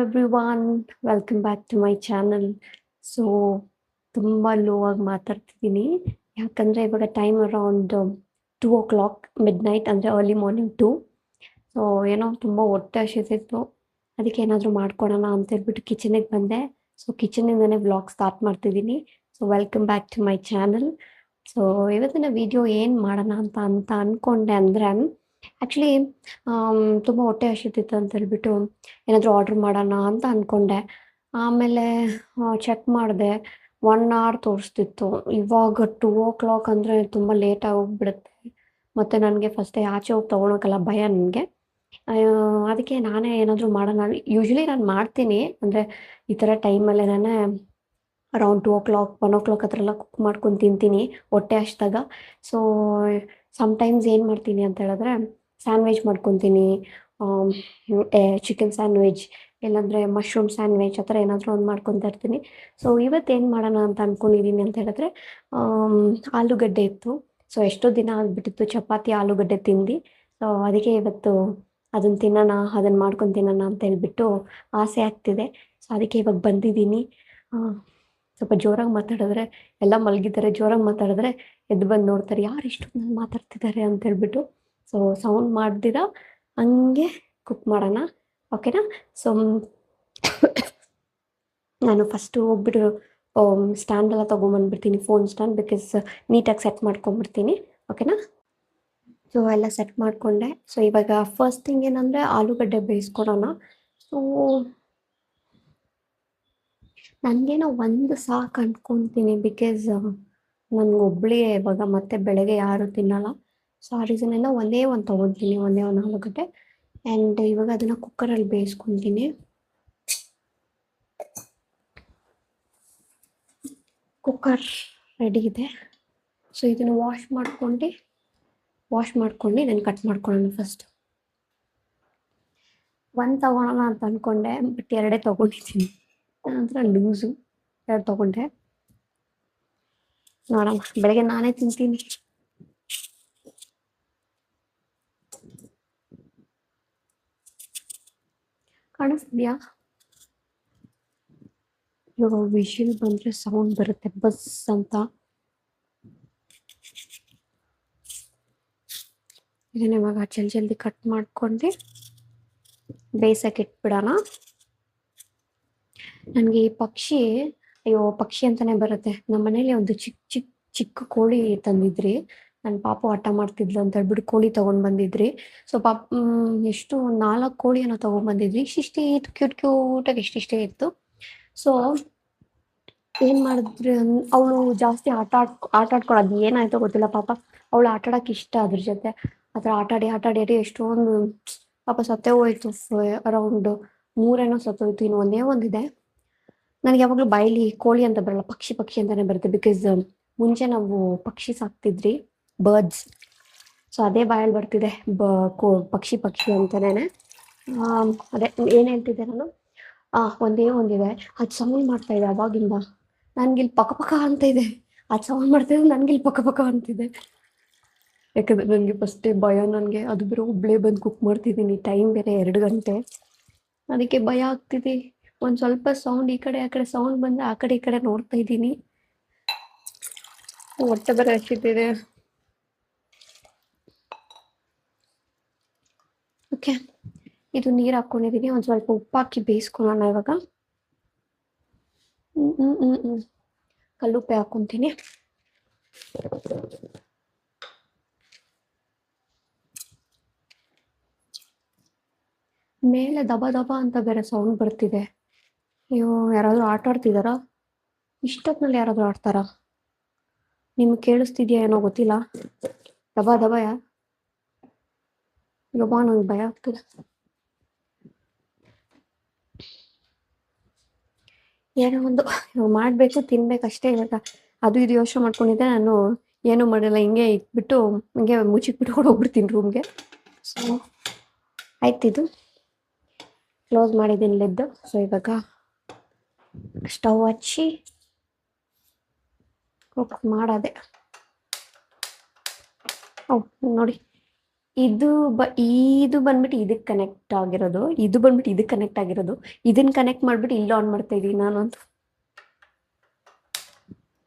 Everyone, welcome back to my channel. So ತುಂಬ low ಆಗಿ ಮಾತಾಡ್ತಿದ್ದೀನಿ, ಯಾಕಂದರೆ ಇವಾಗ time around 2 o'clock midnight, ಅಂದರೆ ಅರ್ಲಿ ಮಾರ್ನಿಂಗ್ 2. ಸೊ ಏನೋ ತುಂಬ ಹೊಟ್ಟೆ ಹಸಿತಿತ್ತು, ಅದಕ್ಕೆ ಏನಾದರೂ ಮಾಡ್ಕೊಳೋಣ ಅಂತ ಹೇಳ್ಬಿಟ್ಟು ಕಿಚನಿಗೆ ಬಂದೆ. ಸೊ ಕಿಚನಿಂದನೇ ವ್ಲಾಗ್ ಸ್ಟಾರ್ಟ್ ಮಾಡ್ತಿದ್ದೀನಿ. So welcome back to my channel. So ಇವತ್ತಿನ ವಿಡಿಯೋ ಏನು ಮಾಡೋಣ ಅಂತ ಅಂದ್ಕೊಂಡೆ ಅಂದರೆ, ಆ್ಯಕ್ಚುಲಿ ತುಂಬ ಹೊಟ್ಟೆ ಹಸಿತಿತ್ತು ಅಂತ ಹೇಳ್ಬಿಟ್ಟು ಏನಾದರೂ ಆರ್ಡ್ರ್ ಮಾಡೋಣ ಅಂತ ಅಂದ್ಕೊಂಡೆ. ಆಮೇಲೆ ಚೆಕ್ ಮಾಡಿದೆ, 1 hour ತೋರಿಸ್ತಿತ್ತು. ಇವಾಗ 2 o'clock ಅಂದರೆ ತುಂಬ ಲೇಟಾಗಿ ಹೋಗ್ಬಿಡುತ್ತೆ, ಮತ್ತು ನನಗೆ ಫಸ್ಟೇ ಆಚೆ ಹೋಗಿ ತೊಗೊಳಕ್ಕೆಲ್ಲ ಭಯ ನನಗೆ. ಅದಕ್ಕೆ ನಾನೇ ಏನಾದರೂ ಮಾಡೋಣ. ಯೂಶ್ವಲಿ ನಾನು ಮಾಡ್ತೀನಿ, ಅಂದರೆ ಈ ಥರ ಟೈಮಲ್ಲೇ ನಾನೇ ಅರೌಂಡ್ 2 o'clock 1 o'clock ಹತ್ರ ಎಲ್ಲ ಕುಕ್ ಮಾಡ್ಕೊಂಡು ತಿಂತೀನಿ ಹೊಟ್ಟೆ ಹಸ್ದಾಗ. ಸೊ ಸಮ್ಟೈಮ್ಸ್ ಏನು ಮಾಡ್ತೀನಿ ಅಂತ ಹೇಳಿದ್ರೆ, ಸ್ಯಾಂಡ್ವಿಚ್ ಮಾಡ್ಕೊತೀನಿ, ಚಿಕನ್ ಸ್ಯಾಂಡ್ವಿಚ್, ಇಲ್ಲಾಂದರೆ ಮಶ್ರೂಮ್ ಸ್ಯಾಂಡ್ವಿಚ್, ಆ ಥರ ಏನಾದರೂ ಒಂದು ಮಾಡ್ಕೊತಾ ಇರ್ತೀನಿ. ಸೊ ಇವತ್ತೇನು ಮಾಡೋಣ ಅಂತ ಅಂದ್ಕೊಂಡಿದ್ದೀನಿ ಅಂತ ಹೇಳಿದ್ರೆ, ಆಲೂಗಡ್ಡೆ ಇತ್ತು. ಸೊ ಎಷ್ಟೋ ದಿನ ಆಗಿಬಿಟ್ಟಿತ್ತು ಚಪಾತಿ ಆಲೂಗಡ್ಡೆ ತಿಂದು. ಸೊ ಅದಕ್ಕೆ ಇವತ್ತು ಅದನ್ನು ತಿನ್ನೋಣ, ಅದನ್ನು ಮಾಡ್ಕೊಂಡು ತಿನ್ನೋಣ ಅಂತ ಹೇಳ್ಬಿಟ್ಟು ಆಸೆ ಆಗ್ತಿದೆ. ಸೊ ಅದಕ್ಕೆ ಇವಾಗ ಬಂದಿದ್ದೀನಿ. ಸ್ವಲ್ಪ ಜೋರಾಗಿ ಮಾತಾಡಿದ್ರೆ ಎಲ್ಲ ಮಲಗಿದ್ದಾರೆ, ಜೋರಾಗಿ ಮಾತಾಡಿದ್ರೆ ಎದ್ದು ಬಂದು ನೋಡ್ತಾರೆ, ಯಾರು ಇಷ್ಟೊಂದು ಮಾತಾಡ್ತಿದ್ದಾರೆ ಅಂತ ಹೇಳ್ಬಿಟ್ಟು. ಸೊ ಸೌಂಡ್ ಮಾಡ್ದಿರ ಹಂಗೆ ಕುಕ್ ಮಾಡೋಣ, ಓಕೆನಾ? ಸೊ ನಾನು ಫಸ್ಟು ಹೋಗ್ಬಿಟ್ಟು ಸ್ಟ್ಯಾಂಡೆಲ್ಲ ತೊಗೊಂಬಂದ್ಬಿಡ್ತೀನಿ, ಫೋನ್ ಸ್ಟ್ಯಾಂಡ್, ಬಿಕಾಸ್ ನೀಟಾಗಿ ಸೆಟ್ ಮಾಡ್ಕೊಂಬಿಡ್ತೀನಿ, ಓಕೆನಾ? ಸೊ ಎಲ್ಲ ಸೆಟ್ ಮಾಡಿಕೊಂಡೆ. ಸೊ ಇವಾಗ ಫಸ್ಟ್ ಥಿಂಗ್ ಏನಂದರೆ ಆಲೂಗಡ್ಡೆ ಬೇಯಿಸ್ಕೊಳೋಣ. ಸೊ ನನಗೇನೋ ಒಂದು ಸಾಕು ಅಂದ್ಕೊತೀನಿ, ಬಿಕಾಸ್ ನನಗೊಬ್ಬಳೇ ಇವಾಗ, ಮತ್ತೆ ಬೆಳಗ್ಗೆ ಯಾರೂ ತಿನ್ನಲ್ಲ. ಸೊ ಆ ರೀಸನಿಂದ ಒಂದೇ ಒಂದು ತೊಗೊತೀನಿ, ಒಂದೇ ಒಂದು ಆಲೂಗಡ್ಡೆ. ಆ್ಯಂಡ್ ಇವಾಗ ಅದನ್ನು ಕುಕ್ಕರಲ್ಲಿ ಬೇಯಿಸ್ಕೊತೀನಿ. ಕುಕ್ಕರ್ ರೆಡಿ ಇದೆ. ಸೊ ಇದನ್ನು ವಾಶ್ ಮಾಡ್ಕೊಂಡು ನಾನು ಕಟ್ ಮಾಡ್ಕೊಳ್ಳೋಣ. ಫಸ್ಟ್ ಒಂದು ತೊಗೊಳೋಣ ಅಂತ ಅಂದ್ಕೊಂಡೆ, ಬಟ್ 2 ತೊಗೊಂಡಿದ್ದೀನಿ. ನಂತರ ಲೂಸು 2 ತೊಗೊಂಡೆ. ನೋಡೋಣ, ಬೆಳಗ್ಗೆ ನಾನೇ ತಿಂತೀನಿ. ಕಾಣಿಸ್ತಿದ್ಯಾ? ಇವಾಗ ವಿಷಲ್ ಬಂದರೆ ಸೌಂಡ್ ಬರುತ್ತೆ, ಬಸ್ ಅಂತ. ಇದನ್ನ ಇವಾಗ ಜಲ್ದಿ ಕಟ್ ಮಾಡ್ಕೊಂಡು ಬೇಯಿಸೋಕೆ ಇಟ್ಬಿಡೋಣ. ನನಗೆ ಈ ಪಕ್ಷಿ ಅಂತಲೇ ಬರುತ್ತೆ. ನಮ್ಮ ಮನೇಲಿ ಒಂದು ಚಿಕ್ಕ ಕೋಳಿ ತಂದಿದ್ರಿ, ನನ್ನ ಪಾಪು ಆಟ ಮಾಡ್ತಿದ್ಲು ಅಂತ ಹೇಳ್ಬಿಟ್ಟು ಕೋಳಿ ತೊಗೊಂಡು ಬಂದಿದ್ರಿ. ಸೊ ಎಷ್ಟು 4 ಕೋಳಿಯನ್ನು ತೊಗೊಂಡ್ಬಂದಿದ್ರಿ, ಇಷ್ಟಿಷ್ಟೇ ಇತ್ತು, ಕ್ಯೂಟಾಗಿ ಇಷ್ಟಿಷ್ಟೇ ಇತ್ತು. ಸೊ ಏನು ಮಾಡಿದ್ರಿ, ಅವಳು ಜಾಸ್ತಿ ಆಟಾಡ್ಕೊಳ್ಳೋದು ಏನಾಯ್ತೋ ಗೊತ್ತಿಲ್ಲ, ಪಾಪ ಅವಳು ಆಟಾಡೋಕೆ ಇಷ್ಟ, ಅದ್ರ ಜೊತೆ ಆ ಥರ ಆಟಾಡಿ ಎಷ್ಟೊಂದು ಪಾಪ ಸತ್ತೇ ಹೋಯ್ತು. ಅರೌಂಡ್ 3 ಸತ್ತೋಯ್ತು, ಇನ್ನು ಒಂದೇ ಒಂದಿದೆ. ನನಗೆ ಯಾವಾಗಲೂ ಬಾಯಲ್ಲಿ ಕೋಳಿ ಅಂತ ಬರಲ್ಲ, ಪಕ್ಷಿ ಅಂತಲೇ ಬರುತ್ತೆ, ಬಿಕಾಸ್ ಮುಂಚೆ ನಾವು ಪಕ್ಷಿ ಸಾಕ್ತಿದ್ರಿ, ಬರ್ಡ್ಸ್. ಸೊ ಅದೇ ಬಾಯಲ್ಲಿ ಬರ್ತಿದೆ, ಪಕ್ಷಿ ಅಂತಲೇ. ಅದೇ ಏನು ಹೇಳ್ತಿದ್ದೆ ನಾನು, ಒಂದೇ ಒಂದಿದೆ, ಅದು ಸೌಂಡ್ ಮಾಡ್ತಾಯಿದೆ ಅವಾಗಿಂದ. ನನಗಿಲ್ಲಿ ಪಕ್ಕ ಅಂತ ಇದೆ, ಅದು ಸೌಂಡ್ ಮಾಡ್ತಾಯಿದ್ರೆ ನನಗಿಲ್ಲಿ ಪಕ್ಕ ಅಂತಿದೆ. ಯಾಕಂದರೆ ನನಗೆ ಫಸ್ಟೇ ಭಯ, ನನಗೆ ಅದು ಬೇರೆ ಒಬ್ಬಳೇ ಬಂದು ಕುಕ್ ಮಾಡ್ತಿದ್ದೀನಿ, ಟೈಮ್ ಬೇರೆ 2 ಗಂಟೆ, ಅದಕ್ಕೆ ಭಯ ಆಗ್ತಿದೆ. ಒಂದು ಸ್ವಲ್ಪ ಸೌಂಡ್ ಈ ಕಡೆ ಆ ಕಡೆ ಸೌಂಡ್ ಬಂದರೆ ಆ ಕಡೆ ಈ ಕಡೆ ನೋಡ್ತಾ ಇದ್ದೀನಿ. ಹೊಟ್ಟೆ ಬೇರೆ ಹಸಿತಿದೆ. ಓಕೆ, ಇದು ನೀರು ಹಾಕ್ಕೊಂಡಿದ್ದೀನಿ, ಒಂದು ಸ್ವಲ್ಪ ಉಪ್ಪು ಹಾಕಿ ಬೇಯಿಸ್ಕೊಳ್ಳೋಣ ಇವಾಗ. ಕಲ್ಲುಪ್ಪೆ ಹಾಕ್ಕೊತೀನಿ. ಮೇಲೆ ದಬ ಅಂತ ಬೇರೆ ಸೌಂಡ್ ಬರ್ತಿದೆ. ಅಯ್ಯೋ, ಯಾರಾದರೂ ಆಟ ಆಡ್ತಿದ್ದಾರಾ? ಇಷ್ಟೊತ್ತಿನಲ್ಲಿ ಯಾರಾದರೂ ಆಡ್ತಾರಾ? ನಿಮ್ಗೆ ಕೇಳಿಸ್ತಿದ್ಯಾ ಏನೋ ಗೊತ್ತಿಲ್ಲ, ದಬ ಯಬ್ಬ, ನನಗೆ ಭಯ ಆಗ್ತಿದೆ. ಏನೋ ಒಂದು ಮಾಡಬೇಕು, ತಿನ್ಬೇಕಷ್ಟೇ. ಇವಾಗ ಅದು ಇದು ಯೋಚನೆ ಮಾಡ್ಕೊಂಡಿದ್ದೆ, ನಾನು ಏನೂ ಮಾಡಲ್ಲ, ಹಿಂಗೆ ಇಟ್ಬಿಟ್ಟು ಹಿಂಗೆ ಮುಚ್ಚಿಟ್ಬಿಟ್ಟು ಹೋಗ್ಬಿಡ್ತೀನಿ ರೂಮ್ಗೆ. ಸೊ ಆಯ್ತಿದು ಕ್ಲೋಸ್ ಮಾಡಿದ್ದೀನಿ ಲಿಡ್. ಸೊ ಇವಾಗ ಸ್ಟವ್ ಹಚ್ಚಿ ಕುಕ್ ಮಾಡೋದೆ. ನೋಡಿ, ಇದು ಇದು ಬಂದ್ಬಿಟ್ಟು ಇದಕ್ಕೆ ಕನೆಕ್ಟ್ ಆಗಿರೋದು, ಇದು ಬಂದ್ಬಿಟ್ಟು ಇದಕ್ಕೆ ಕನೆಕ್ಟ್ ಆಗಿರೋದು, ಇದನ್ನ ಕನೆಕ್ಟ್ ಮಾಡ್ಬಿಟ್ಟು ಇಲ್ಲಿ ಆನ್ ಮಾಡ್ತಾ ಇದೀನಿ ನಾನು ಅಂತ.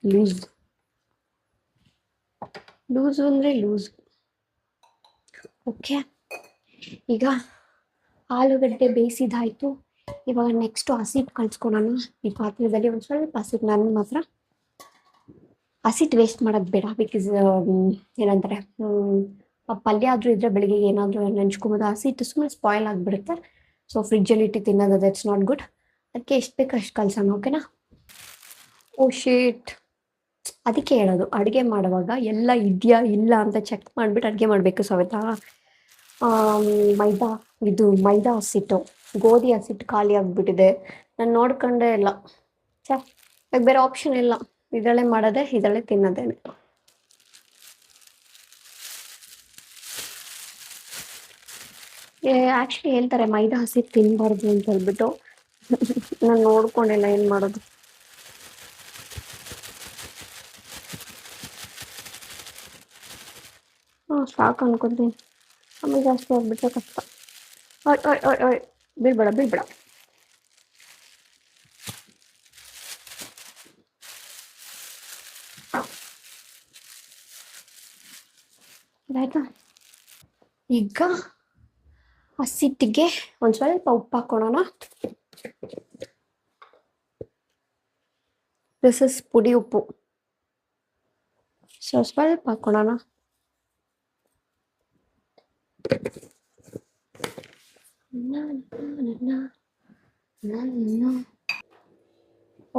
ಲೂಸ್ ಲೂಸು ಅಂದರೆ ಲೂಸ್. ಓಕೆ, ಈಗ ಆಲೂಗಡ್ಡೆ ಬೇಯಿಸಿದಾಯ್ತು. ಇವಾಗ ನೆಕ್ಸ್ಟು ಹಸಿಟ್ಟು ಕಳ್ಸ್ಕೊಳೋಣ. ಈ ಪಾತ್ರೆದಲ್ಲಿ ಒಂದು ಸ್ವಲ್ಪ ಹಸಿಟ್ಟು, ನಾನು ಮಾತ್ರ ಹಸಿಟ್ಟು ವೇಸ್ಟ್ ಮಾಡೋದು ಬೇಡ. ಬಿಕಾಸ್ ಏನಂತಾರೆ, ಪಲ್ಯ ಆದರೂ ಇದ್ರೆ ಬೆಳಿಗ್ಗೆ ಏನಾದರೂ ನೆಂಚ್ಕೊಬೋದು. ಹಸಿಟ್ಟು ಸುಮ್ಮನೆ ಸ್ಪಾಯ್ಲ್ ಆಗಿಬಿಡುತ್ತೆ. ಸೊ ಫ್ರಿಜ್ಜಲ್ಲಿ ಇಟ್ಟು ತಿನ್ನೋದು ದಟ್ಸ್ ನಾಟ್ ಗುಡ್. ಅದಕ್ಕೆ ಎಷ್ಟು ಬೇಕು ಅಷ್ಟು ಕಳ್ಸೋಣ, ಓಕೆನಾ? ಓ ಶೇಟ್, ಅದಕ್ಕೆ ಹೇಳೋದು ಅಡುಗೆ ಮಾಡುವಾಗ ಎಲ್ಲ ಇದೆಯಾ ಇಲ್ಲ ಅಂತ ಚೆಕ್ ಮಾಡಿಬಿಟ್ಟು ಅಡುಗೆ ಮಾಡಬೇಕು ಸವಿತಾ. ಮೈದಾ ಹಸಿಟ್ಟು, ಗೋಧಿ ಹಸಿಟ್ಟು ಖಾಲಿ ಆಗಿಬಿಟ್ಟಿದೆ. ನಾನು ನೋಡ್ಕೊಂಡೇ ಇಲ್ಲ. ಬೇರೆ ಆಪ್ಷನ್ ಇಲ್ಲ, ಇದರಲ್ಲೇ ಮಾಡೋದೆ, ಇದರಲ್ಲೇ ತಿನ್ನೋದೇನೆ. ಆ್ಯಕ್ಚುಲಿ ಹೇಳ್ತಾರೆ ಮೈದಾ ಹಸಿಟ್ಟು ತಿನ್ನಬಾರ್ದು ಅಂತ ಹೇಳ್ಬಿಟ್ಟು. ನಾನು ನೋಡ್ಕೊಂಡಿಲ್ಲ ಏನು ಮಾಡೋದು. ಸಾಕು ಅನ್ಕೊತೀನಿ. ಆಮೇಲೆ ಜಾಸ್ತಿ ಆಗ್ಬಿಟ್ರೆ ಕಷ್ಟ. ಬೀಳ್ಬೇಡ. ಆಯ್ತಾ? ಈಗ ಹಸಿಟ್ಟಿಗೆ ಒಂದು ಸ್ವಲ್ಪ ಉಪ್ಪು ಹಾಕೋಣ. ದಿಸ್ ಇಸ್ ಪುಡಿ ಉಪ್ಪು. ಸ್ವಲ್ಪ ಹಾಕೋಣ.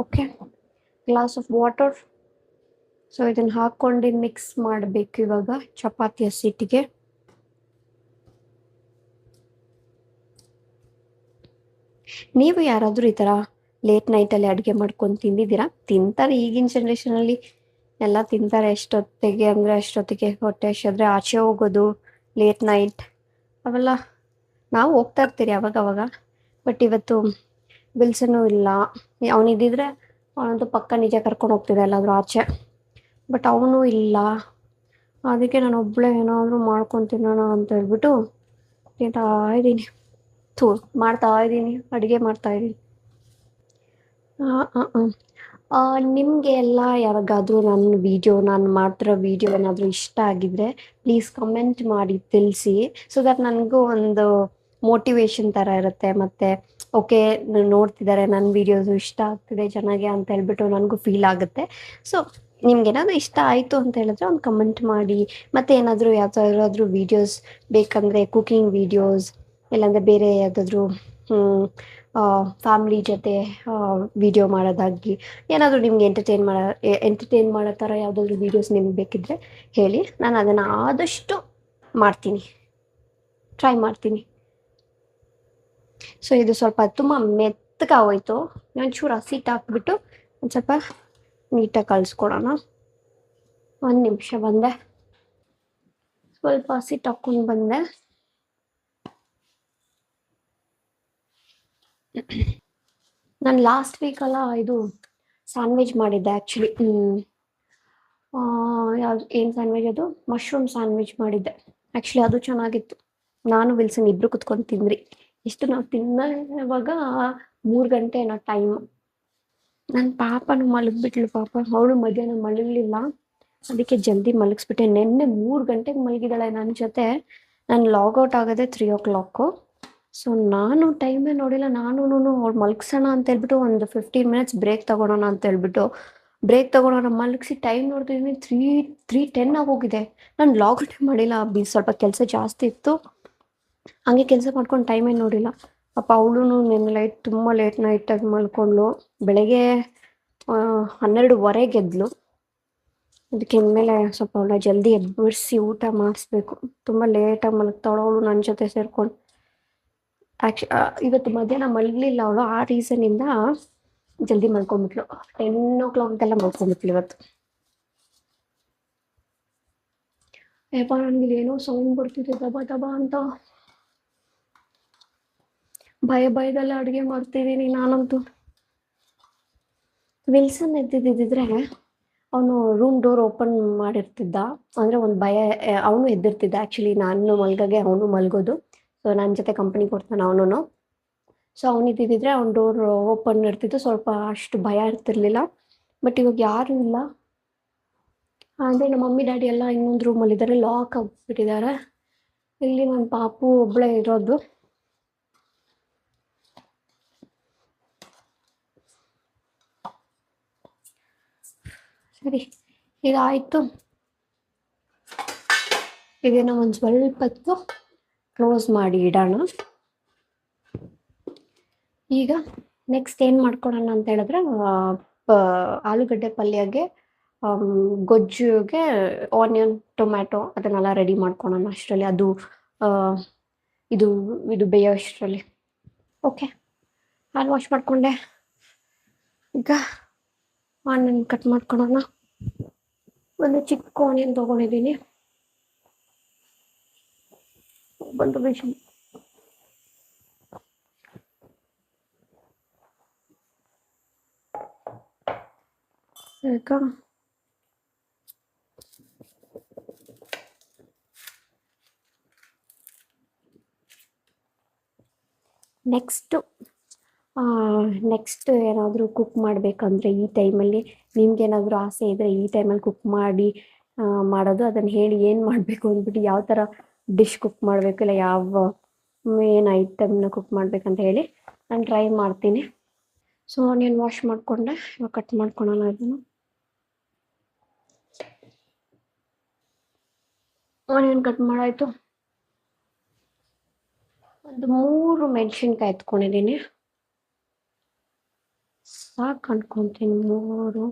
Okay, glass of water. So ಇದನ್ನು ಹಾಕ್ಕೊಂಡು ಮಿಕ್ಸ್ ಮಾಡಬೇಕು ಇವಾಗ ಚಪಾತಿ ಹಸಿಟ್ಟಿಗೆ. ನೀವು ಯಾರಾದರೂ ಈ ಥರ ಲೇಟ್ ನೈಟಲ್ಲಿ ಅಡುಗೆ ಮಾಡ್ಕೊಂಡು ತಿಂದಿದ್ದೀರಾ? ತಿಂತಾರೆ, ಈಗಿನ ಜನ್ರೇಷನಲ್ಲಿ ಎಲ್ಲ ತಿಂತಾರೆ. ಎಷ್ಟೊತ್ತಿಗೆ ಅಂದರೆ ಅಷ್ಟೊತ್ತಿಗೆ ಹೊಟ್ಟೆ ಹಸಿದ್ರೆ ಆಚೆ ಹೋಗೋದು, ಲೇಟ್ ನೈಟ್ ಅವೆಲ್ಲ ನಾವು ಹೋಗ್ತಾ ಇರ್ತೀರಿ ಅವಾಗವಾಗ. ಬಟ್ ಇವತ್ತು ವಿಲ್ಸನೂ ಇಲ್ಲ. ಅವನಿದ್ದಿದ್ರೆ ಅವನಂತೂ ಪಕ್ಕ ನಿಜ ಕರ್ಕೊಂಡು ಹೋಗ್ತಿದ್ದೆ ಎಲ್ಲಾದರೂ ಆಚೆ. ಬಟ್ ಅವನು ಇಲ್ಲ. ಅದಕ್ಕೆ ನಾನು ಒಬ್ಬಳೇ ಏನಾದರೂ ಮಾಡ್ಕೊಂಡು ತಿನ್ನೋಣ ಅಂತ ಹೇಳ್ಬಿಟ್ಟು ಮಾಡ್ತಾ ಇದ್ದೀನಿ, ಅಡುಗೆ ಮಾಡ್ತಾಯಿದ್ದೀನಿ. ನಿಮಗೆ ಎಲ್ಲ ಯಾವಾಗಾದರೂ ನಾನು ಮಾಡ್ತಿರೋ ವಿಡಿಯೋ ಏನಾದರೂ ಇಷ್ಟ ಆಗಿದ್ರೆ ಪ್ಲೀಸ್ ಕಮೆಂಟ್ ಮಾಡಿ ತಿಳಿಸಿ. ಸೊ ದಟ್ ನನಗೂ ಒಂದು ಮೋಟಿವೇಶನ್ ಥರ ಇರುತ್ತೆ. ಮತ್ತು ಓಕೆ, ನೋಡ್ತಿದ್ದಾರೆ, ನನ್ನ ವೀಡಿಯೋಸು ಇಷ್ಟ ಆಗ್ತಿದೆ ಚೆನ್ನಾಗೆ ಅಂತ ಹೇಳ್ಬಿಟ್ಟು ನನಗೂ ಫೀಲ್ ಆಗುತ್ತೆ. ಸೊ ನಿಮ್ಗೇನಾದರೂ ಇಷ್ಟ ಆಯಿತು ಅಂತ ಹೇಳಿದ್ರೆ ಒಂದು ಕಮೆಂಟ್ ಮಾಡಿ. ಮತ್ತು ಏನಾದರೂ ಯಾವುದಾದ್ರೂ ವೀಡಿಯೋಸ್ ಬೇಕಂದರೆ ಕುಕಿಂಗ್ ವೀಡಿಯೋಸ್, ಇಲ್ಲಾಂದರೆ ಬೇರೆ ಯಾವುದಾದ್ರೂ ಫ್ಯಾಮ್ಲಿ ಜೊತೆ ವಿಡಿಯೋ ಮಾಡೋದಾಗಿ, ಏನಾದರೂ ನಿಮ್ಗೆ ಎಂಟರ್ಟೈನ್ ಮಾಡೋ ಥರ ಯಾವುದಾದ್ರೂ ವೀಡಿಯೋಸ್ ನಿಮ್ಗೆ ಬೇಕಿದ್ದರೆ ಹೇಳಿ. ನಾನು ಅದನ್ನು ಆದಷ್ಟು ಟ್ರೈ ಮಾಡ್ತೀನಿ. ಸೊ ಇದು ಸ್ವಲ್ಪ ತುಂಬ ಮೆತ್ತಗಾಗೋಯ್ತು. ಒಂಚೂರು ಹಸಿಟ್ಟು ಹಾಕ್ಬಿಟ್ಟು ಒಂದು ಸ್ವಲ್ಪ ನೀಟಾಗಿ ಕಲಿಸ್ಕೊಡೋಣ. 1 ನಿಮಿಷ ಬಂದೆ, ಸ್ವಲ್ಪ ಹಸಿಟ್ಟು ಹಾಕ್ಕೊಂಡು ಬಂದೆ. ನಾನು ಲಾಸ್ಟ್ ವೀಕಲ್ಲ ಇದು ಸ್ಯಾಂಡ್ವಿಚ್ ಮಾಡಿದ್ದೆ ಆ್ಯಕ್ಚುಲಿ. ಏನು ಸ್ಯಾಂಡ್ವಿಚ್ ಅದು? ಮಶ್ರೂಮ್ ಸ್ಯಾಂಡ್ವಿಚ್ ಮಾಡಿದ್ದೆ. ಆ್ಯಕ್ಚುಲಿ ಅದು ಚೆನ್ನಾಗಿತ್ತು. ನಾನು ವಿಲ್ಸನ್ ಇಬ್ಬರು ಕುತ್ಕೊಂಡು ತಿಂದ್ರಿ. ಎಷ್ಟು ನಾವು ತಿನ್ನೋವಾಗ 3 ಗಂಟೆ ಏನೋ ಟೈಮ್. ನನ್ನ ಪಾಪನು ಮಲಗಿಬಿಟ್ಲು. ಪಾಪ ಅವಳು ಮಧ್ಯಾಹ್ನ ಮಲಗಲಿಲ್ಲ, ಅದಕ್ಕೆ ಜಲ್ದಿ ಮಲಗಿಸ್ಬಿಟ್ಟೆ. ನಿನ್ನೆ 3 ಗಂಟೆಗೆ ಮಲಗಿದ್ದಾಳೆ ನನ್ನ ಜೊತೆ. ನಾನು ಲಾಗೌಟ್ ಆಗೋದೇ 3 o'clock. ಸೊ ನಾನು ಟೈಮೇ ನೋಡಿಲ್ಲ. ಅವ್ಳು ಮಲಗಿಸೋಣ ಅಂತ ಹೇಳ್ಬಿಟ್ಟು ಒಂದು 15 minutes ಬ್ರೇಕ್ ತೊಗೊಳೋಣ ಅಂತ ಹೇಳ್ಬಿಟ್ಟು ಮಲಗಿಸಿ ಟೈಮ್ ನೋಡ್ತಿದ್ದೀನಿ 3:10 ಆಗೋಗಿದೆ. ನಾನು ಲಾಗೌಟೇ ಮಾಡಿಲ್ಲ. ಸ್ವಲ್ಪ ಕೆಲಸ ಜಾಸ್ತಿ ಇತ್ತು, ಹಂಗೆ ಕೆಲಸ ಮಾಡ್ಕೊಂಡು ಟೈಮೇ ನೋಡಿಲ್ಲ. ಪಾಪ ಅವಳು ನಿನ್ನೆ ತುಂಬ ಲೇಟ್ ನೈಟಾಗಿ ಮಲ್ಕೊಂಡ್ಳು. ಬೆಳಗ್ಗೆ 12:15 ಎದ್ಲು. ಅದಕ್ಕೆ ಇನ್ಮೇಲೆ ಸ್ವಲ್ಪ ಅವಳ ಜಲ್ದಿ ಎಬ್ಬಿಸಿ ಊಟ ಮಾಡಿಸ್ಬೇಕು. ತುಂಬ ಲೇಟಾಗಿ ಮಲಗ್ತಾವಳು ಅವಳು ನನ್ನ ಜೊತೆ ಸೇರ್ಕೊಂಡು. ಇವತ್ತು ಮಧ್ಯಾಹ್ನ ಮಲಗಲಿಲ್ಲ ಅವಳು. ಆ ರೀಸನಿಂದ ಜಲ್ದಿ ಮಲ್ಕೊಂಡ್ಬಿಟ್ಲು. 10 o'clockಗೆಲ್ಲ ಮಲ್ಕೊಂಡ್ಬಿಟ್ಲು ಇವತ್ತು. ಯಪ್ಪ, ನನಗೆ ಏನೋ ಸೌಂಡ್ ಬರ್ತಿದೆ ದಬ ಅಂತ. ಭಯದಲ್ಲೇ ಅಡುಗೆ ಮಾಡ್ತಿದ್ದೀನಿ ನಾನಂತೂ. ವಿಲ್ಸನ್ ಎದ್ದಿದ್ದಿದ್ರೆ ಅವನು ರೂಮ್ ಡೋರ್ ಓಪನ್ ಮಾಡಿರ್ತಿದ್ದ. ಅಂದರೆ ಒಂದು ಭಯ, ಅವನು ಎದ್ದಿರ್ತಿದ್ದ. ಆ್ಯಕ್ಚುಲಿ ನಾನು ಮಲ್ಗಾಗೆ ಅವನು ಮಲ್ಗೋದು. ಸೊ ನನ್ನ ಜೊತೆ ಕಂಪ್ನಿ ಕೊಡ್ತಾನೆ ಅವನು. ಸೊ ಅವನಿದ್ದಿದ್ರೆ ಅವ್ನ ಡೋರ್ ಓಪನ್ ಇರ್ತಿತ್ತು, ಸ್ವಲ್ಪ ಅಷ್ಟು ಭಯ ಇರ್ತಿರ್ಲಿಲ್ಲ. ಬಟ್ ಇವಾಗ ಯಾರೂ ಇಲ್ಲ. ಅಂದರೆ ನಮ್ಮ ಮಮ್ಮಿ ಡ್ಯಾಡಿ ಎಲ್ಲ ಇನ್ನೊಂದು ರೂಮಲ್ಲಿದ್ದಾರೆ, ಲಾಕ್ ಆಗಿಬಿಟ್ಟಿದ್ದಾರೆ. ಇಲ್ಲಿ ನನ್ನ ಪಾಪು ಒಬ್ಬಳೇ ಇರೋದು. ಸರಿ, ಇದಾಯಿತು. ಇದನ್ನು ಒಂದು ಸ್ವಲ್ಪ ಹೊತ್ತು ಕ್ಲೋಸ್ ಮಾಡಿ ಇಡೋಣ. ಈಗ ನೆಕ್ಸ್ಟ್ ಏನು ಮಾಡ್ಕೊಳ್ಳೋಣ ಅಂತ ಹೇಳಿದ್ರೆ, ಆಲೂಗಡ್ಡೆ ಪಲ್ಯಗೆ ಗೊಜ್ಜುಗೆ ಆನಿಯನ್ ಟೊಮ್ಯಾಟೊ ಅದನ್ನೆಲ್ಲ ರೆಡಿ ಮಾಡ್ಕೊಳ್ಳೋಣ ಅಷ್ಟರಲ್ಲಿ. ಅದು ಇದು ಇದು ಬೇಯೋ ಅಷ್ಟರಲ್ಲಿ. ಓಕೆ, ನಾನು ವಾಶ್ ಮಾಡಿಕೊಂಡೆ. ಈಗ ಆನಿಯನ್ ಕಟ್ ಮಾಡ್ಕೊಳ್ಳೋಣ. ಒಂದು ಚಿಕ್ಕ ಆನಿಯನ್ ತೊಗೊಂಡಿದ್ದೀನಿ. ಬಂದು ಬೇಷ್ ಈಗ ನೆಕ್ಸ್ಟ್ ಏನಾದರೂ ಕುಕ್ ಮಾಡಬೇಕಂದ್ರೆ ಈ ಟೈಮಲ್ಲಿ ನಿಮ್ಗೇನಾದರೂ ಆಸೆ ಇದ್ದರೆ ಈ ಟೈಮಲ್ಲಿ ಕುಕ್ ಮಾಡಿ ಮಾಡೋದು. ಅದನ್ನು ಹೇಳಿ ಏನು ಮಾಡಬೇಕು ಅಂದ್ಬಿಟ್ಟು, ಯಾವ ಥರ ಡಿಶ್ ಕುಕ್ ಮಾಡಬೇಕು, ಇಲ್ಲ ಯಾವ ಏನು ಐಟಮ್ನ ಕುಕ್ ಮಾಡಬೇಕಂತ ಹೇಳಿ ನಾನು ಟ್ರೈ ಮಾಡ್ತೀನಿ. ಸೊ ಆನಿಯನ್ ವಾಶ್ ಮಾಡಿಕೊಂಡೆ, ಇವಾಗ ಕಟ್ ಮಾಡ್ಕೊಳ್ಳೋಣ ಇದನ್ನು. ಆನಿಯನ್ ಕಟ್ ಮಾಡಾಯಿತು. ಒಂದು 3 ಮೆಣಸಿನ್ಕಾಯಿ ಎತ್ಕೊಂಡಿದ್ದೀನಿ, ಸಾಕು ಅನ್ಕೊತೀನಿ 3.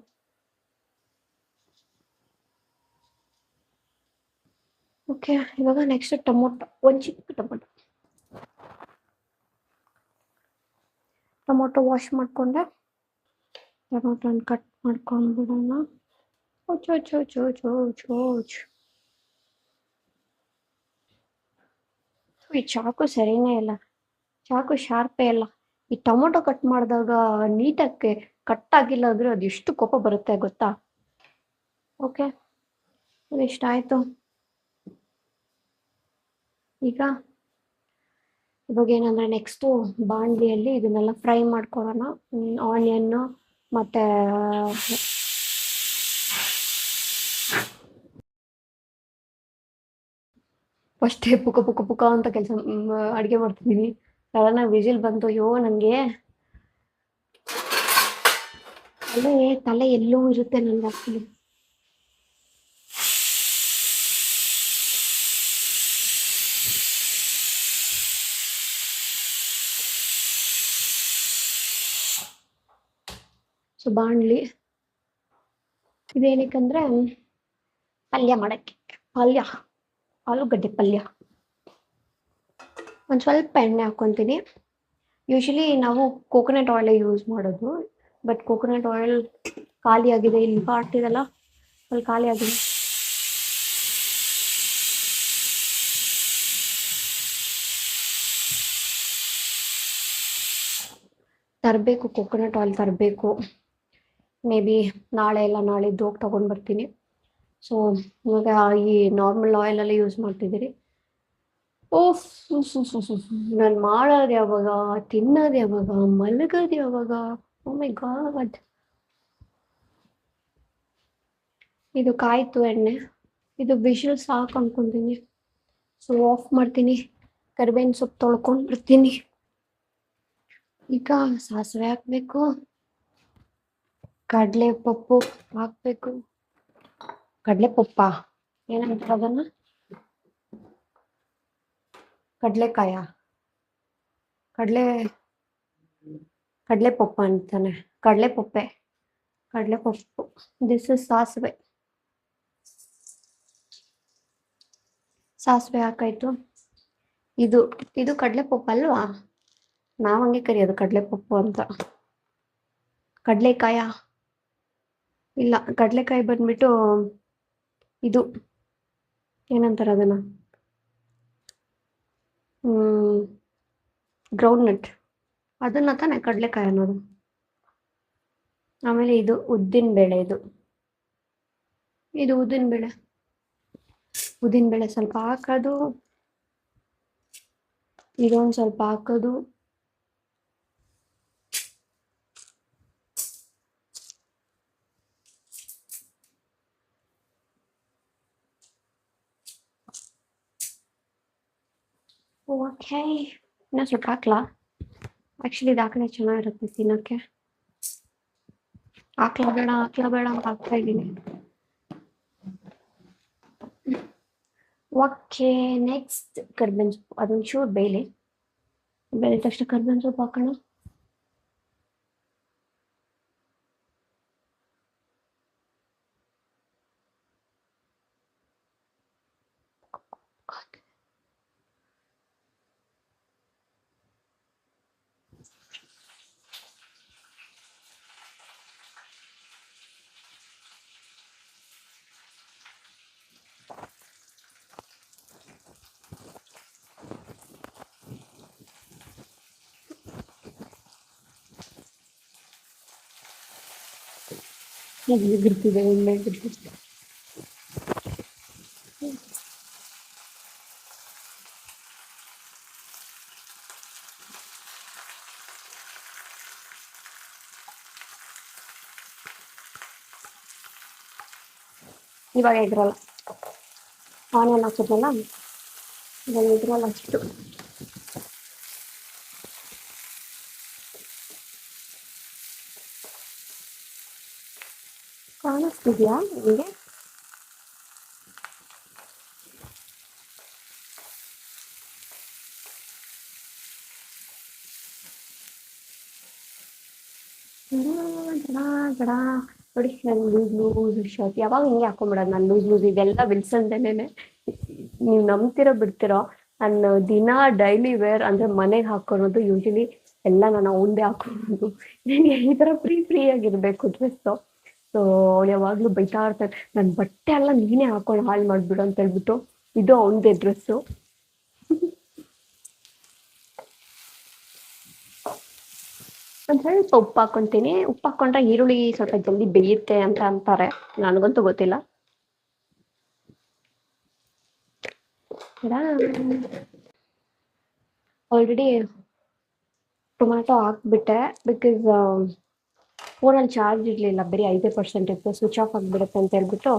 ಓಕೆ, ಇವಾಗ ನೆಕ್ಸ್ಟ್ ಟೊಮೊಟೊ, ಒಂದು ಚಿಕ್ಕ ಟೊಮೊಟೊ ವಾಶ್ ಮಾಡಿಕೊಂಡೆ. ಟೊಮೊಟೊನ ಕಟ್ ಮಾಡ್ಕೊಂಡ್ಬಿಡೋಣ. ಈ ಚಾಕು ಸರಿನೇ ಇಲ್ಲ, ಚಾಕು ಶಾರ್ಪೇ ಇಲ್ಲ. ಈ ಟೊಮೊಟೊ ಕಟ್ ಮಾಡಿದಾಗ ನೀಟಾಗಿ ಕಟ್ ಆಗಿಲ್ಲ ಅಂದರೆ ಅದು ಎಷ್ಟು ಕೋಪ ಬರುತ್ತೆ ಗೊತ್ತಾ. ಓಕೆ, ಇಷ್ಟ ಆಯಿತು. ಇವಾಗ ಏನಂದರೆ ನೆಕ್ಸ್ಟು ಬಾಣಲಿಯಲ್ಲಿ ಇದನ್ನೆಲ್ಲ ಫ್ರೈ ಮಾಡ್ಕೊಳ್ಳೋಣ. ಆನಿಯನ್ನು ಮತ್ತು ಫಸ್ಟೇ ಪುಕ ಅಂತ ಕೆಲಸ ಅಡುಗೆ ಮಾಡ್ತಿದ್ದೀನಿ. ಸಡನ್ನಾಗಿ ವಿಜಿಲ್ ಬಂತು. ಅಯ್ಯೋ, ನನಗೆ ತಲೆ ಎಲ್ಲೋ ಇರುತ್ತೆ ನನಗೆ ಆ್ಯಕ್ಚುಲಿ. ಸೊ ಬಾಣಲಿ ಇದೇನಕ್ಕಂದರೆ ಪಲ್ಯ ಮಾಡೋಕ್ಕೆ, ಆಲೂಗಡ್ಡೆ ಪಲ್ಯ. ಒಂದು ಸ್ವಲ್ಪ ಎಣ್ಣೆ ಹಾಕ್ಕೊತೀನಿ. ಯೂಶಲಿ ನಾವು ಕೋಕೋನಟ್ ಆಯಿಲೇ ಯೂಸ್ ಮಾಡೋದು, ಬಟ್ ಕೋಕೋನಟ್ ಆಯಿಲ್ ಖಾಲಿ ಆಗಿದೆ. ಇಲ್ಲಿ ಕಾಡ್ತಿದೆಲ್ಲ ಅಲ್ಲಿ ಖಾಲಿ ಆಗಿದೆ. ತರಬೇಕು, ಕೋಕೋನಟ್ ಆಯಿಲ್ ತರಬೇಕು. ಮೇ ಬಿ ನಾಳೆ ಇಲ್ಲ ನಾಳಿದ್ದು ಹೋಗಿ ತೊಗೊಂಡು ಬರ್ತೀನಿ. ಸೊ ಇವಾಗ ಈ ನಾರ್ಮಲ್ ಆಯಿಲಲ್ಲೇ ಯೂಸ್ ಮಾಡ್ತಿದ್ದೀರಿ. ಓಫ್, ನಾನು ಮಾಡೋದು ಯಾವಾಗ, ತಿನ್ನೋದು ಯಾವಾಗ, ಮಲಗೋದು ಯಾವಾಗ, ಓ ಮೈ ಗಾಡ್. ಇದು ಕಾಯ್ತು ಎಣ್ಣೆ, ಇದು ವಿಷಲ್ ಸಾಕು ಅನ್ಕೊತೀನಿ. ಸೊ ಆಫ್ ಮಾಡ್ತೀನಿ, ಕರಿಬೇವಿನ ಸೊಪ್ಪು ತೊಳ್ಕೊಂಡು ಬರ್ತೀನಿ. ಈಗ ಸಾಸಿವೆ ಹಾಕಬೇಕು, ಕಡಲೆಪಪ್ಪು ಹಾಕಬೇಕು. ಕಡಲೆಪಪ್ಪ ಏನಂತಾರೆ ಅದನ್ನು, ಕಡಲೆಕಾಯ, ಕಡಲೆಪಪ್ಪ ಅಂತಾನೆ, ಕಡಲೆಪಪ್ಪು. ದಿಸ್ ಇಸ್ ಸಾಸಿವೆ ಹಾಕಾಯ್ತು. ಇದು ಕಡಲೆಪಪ್ಪು ಅಲ್ವಾ, ನಾವು ಹಂಗೆ ಕರೆಯೋದು ಕಡಲೆಪಪ್ಪು ಅಂತ. ಕಡಲೆಕಾಯ ಇಲ್ಲ, ಕಡಲೆಕಾಯಿ ಬಂದ್ಬಿಟ್ಟು ಇದು ಏನಂತಾರೆ ಅದನ್ನು, ಗ್ರೌಂಡ್ನಟ್, ಅದನ್ನ ತಾನೇ ಕಡಲೆಕಾಯಿ ಅನ್ನೋದು. ಆಮೇಲೆ ಇದು ಉದ್ದಿನ ಬೇಳೆ. ಇದು ಇದು ಉದ್ದಿನ ಬೇಳೆ ಸ್ವಲ್ಪ ಹಾಕೋದು, ಇದೊಂದು ಸ್ವಲ್ಪ ಹಾಕೋದು. ಓಕೆ, ಇನ್ನೂ ಸ್ವಲ್ಪ ಹಾಕ್ಲಾ? ಆ್ಯಕ್ಚುಲಿ ಇದು ಹಾಕಿದ್ರೆ ಚೆನ್ನಾಗಿರುತ್ತೆ ತಿನ್ನೋಕ್ಕೆ. ಹಾಕ್ಲಾ ಬೇಡ ಅಂತ ಹಾಕ್ತಾ ಇದ್ದೀನಿ. ಓಕೆ, ನೆಕ್ಸ್ಟ್ ಕರ್ಬೇವಿನ ಸೊಪ್ಪು. ಅದೊಂದು ಚೂರು ಬೇಳೆ ತಕ್ಷಣ ಕರ್ಬೇವಿನ ಸೊಪ್ಪು ಹಾಕೋಣ. ಬಿಡ್ತಿದೆ ಎಣ್ಣೆ ಬಿಡ್ತಿದೆ. ಇವಾಗ ಇದ್ರಲ್ಲ ಆನಿಯನ್ ಹಾಕಿದ್ನಲ್ಲ, ಇವಾಗ ಇದ್ರಲ್ಲ ಅಷ್ಟು. ಕಾಣಿಸ್ತಿದ್ಯಾ ನಿಮಗೆ? ಜಡ ನೋಡಿ, ನಾನು ಲೂಸ್ ಶರ್ಟ್ ಯಾವಾಗ ಹಿಂಗೆ ಹಾಕೊಂಡ್ಬಿಡೋದು. ನಾನು ಲೂಸ್ ಇದೆಲ್ಲ ವಿಲ್ಸನ್ದೇನೆ. ನೀವು ನಂಬ್ತಿರೋ ಬಿಡ್ತಿರೋ, ನಾನು ದಿನ ಡೈಲಿ ವೇರ್ ಅಂದ್ರೆ ಮನೆಗೆ ಹಾಕೊಳ್ಳೋದು ಯೂಶಲಿ ಎಲ್ಲ ನಾನು ಅವಂದೇ ಹಾಕೊಳ್ಳೋದು. ನನಗೆ ಈ ಥರ ಫ್ರೀ ಆಗಿರ್ಬೇಕು ಡ್ರೆಸ್ಸು. ಸೊ ಅವ್ಳು ಯಾವಾಗಲೂ ಬೈತಾ ಇರ್ತಾರೆ, ನನ್ನ ಬಟ್ಟೆ ಎಲ್ಲ ನೀನೇ ಹಾಕೊಂಡು ಹಾಳು ಮಾಡಿಬಿಡು ಅಂತ ಹೇಳ್ಬಿಟ್ಟು. ಇದು ಅವನದೇ ಡ್ರೆಸ್ಸು. ಒಂದು ಸ್ವಲ್ಪ ಉಪ್ಪು ಹಾಕ್ಕೊಂತೀನಿ. ಉಪ್ಪು ಹಾಕ್ಕೊಂಡ್ರೆ ಈರುಳ್ಳಿ ಸ್ವಲ್ಪ ಜಲ್ದಿ ಬೇಯುತ್ತೆ ಅಂತ ಅಂತಾರೆ, ನನಗಂತೂ ಗೊತ್ತಿಲ್ಲ. ಆಲ್ರೆಡಿ ಟೊಮ್ಯಾಟೊ ಹಾಕ್ಬಿಟ್ಟೆ, ಬಿಕಾಸ್ ಫೋನಲ್ಲಿ ಚಾರ್ಜ್ ಇರಲಿಲ್ಲ, ಬರೀ 5% ಇತ್ತು. ಸ್ವಿಚ್ ಆಫ್ ಆಗಿಬಿಡುತ್ತೆ ಅಂತ ಹೇಳ್ಬಿಟ್ಟು